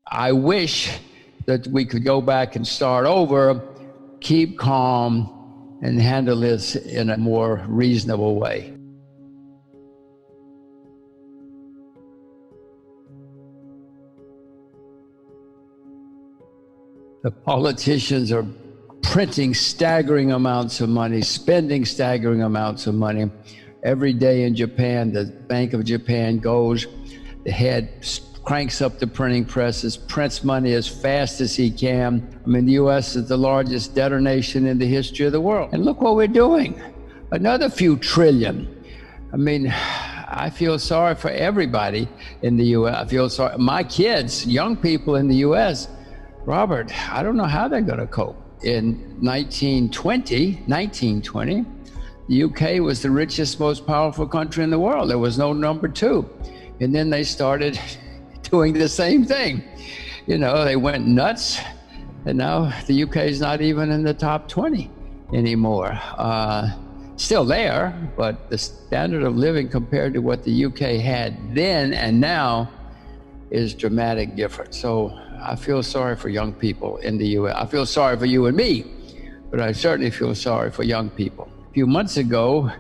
I wish that we could go back and start over, keep calm, and handle this in a more reasonable way. The politicians are printing staggering amounts of money, spending staggering amounts of money. Every day in Japan, the Bank of Japan goes, the head cranks up the printing presses, prints money as fast as he can. I mean, the U.S. is the largest debtor nation in the history of the world. And look what we're doing, another few trillion. I mean, I feel sorry for everybody in the U.S. I feel sorry, my kids, young people in the U.S., Robert, I don't know how they're gonna cope. In 1920, the UK was the richest, most powerful country in the world. There was no number two. And then they started doing the same thing. You know, they went nuts, and now the UK is not even in the top 20 anymore. Still there, but the standard of living compared to what the UK had then and now is dramatic different. So I feel sorry for young people in the US. I feel sorry for you and me, but I certainly feel sorry for young people. A few months ago,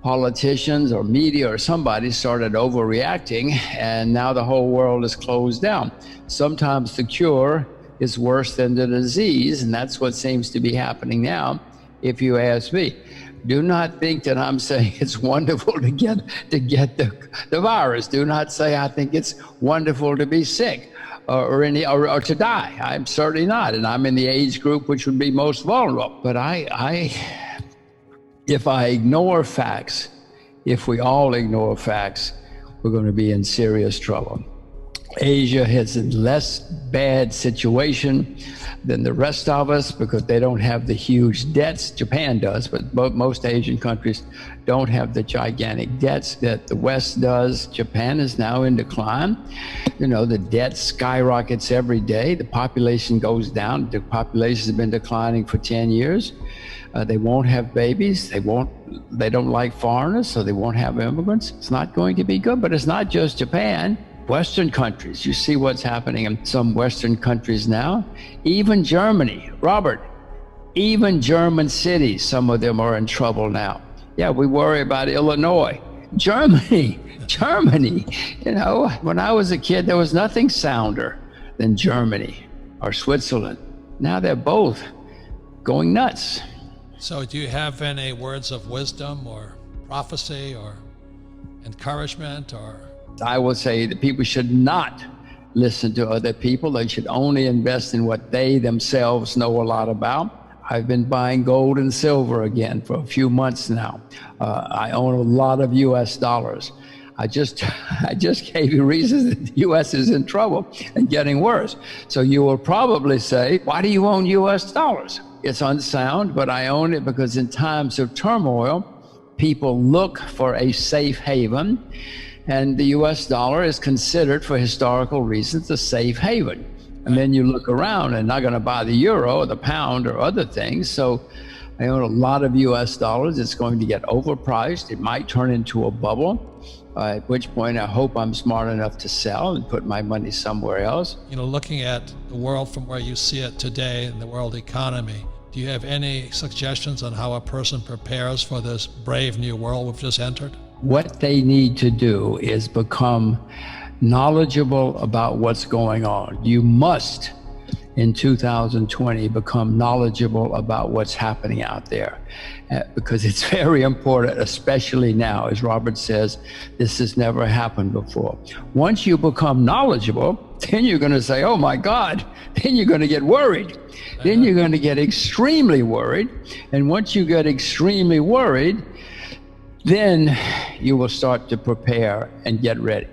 politicians or media or somebody started overreacting, and now the whole world is closed down. Sometimes the cure is worse than the disease, and that's what seems to be happening now, if you ask me. Do not think that I'm saying it's wonderful to get the virus. Do not say I think it's wonderful to be sick or to die. I'm certainly not, and I'm in the age group which would be most vulnerable. But if I ignore facts, if we all ignore facts, we're going to be in serious trouble. Asia has a less bad situation than the rest of us because they don't have the huge debts. Japan does, but most Asian countries don't have the gigantic debts that the West does. Japan is now in decline. You know, the debt skyrockets every day. The population goes down. The population has been declining for 10 years. They won't have babies. They don't like foreigners, so they won't have immigrants. It's not going to be good, but it's not just Japan. Western countries, you see what's happening in some Western countries now. Even Germany, Robert, even German cities, some of them are in trouble now. Yeah, we worry about Illinois. Germany, you know, when I was a kid, there was nothing sounder than Germany or Switzerland. Now they're both going nuts. So do you have any words of wisdom or prophecy or encouragement or? I will say that people should not listen to other people. They should only invest in what they themselves know a lot about. I've been buying gold and silver again for a few months now. I own a lot of US dollars. I just gave you reasons that the US is in trouble and getting worse. So you will probably say, why do you own US dollars? It's unsound, but I own it because in times of turmoil, people look for a safe haven. And the US dollar is considered, for historical reasons, a safe haven. And then you look around and not going to buy the euro or the pound or other things. So I own a lot of US dollars. It's going to get overpriced. It might turn into a bubble, at which point I hope I'm smart enough to sell and put my money somewhere else. You know, looking at the world from where you see it today in the world economy, do you have any suggestions on how a person prepares for this brave new world we've just entered? What they need to do is become knowledgeable about what's going on. You must, in 2020, become knowledgeable about what's happening out there, because it's very important, especially now. As Robert says, this has never happened before. Once you become knowledgeable, then you're going to say, oh my God, then you're going to get worried. Then you're going to get extremely worried. And once you get extremely worried, then you will start to prepare and get ready.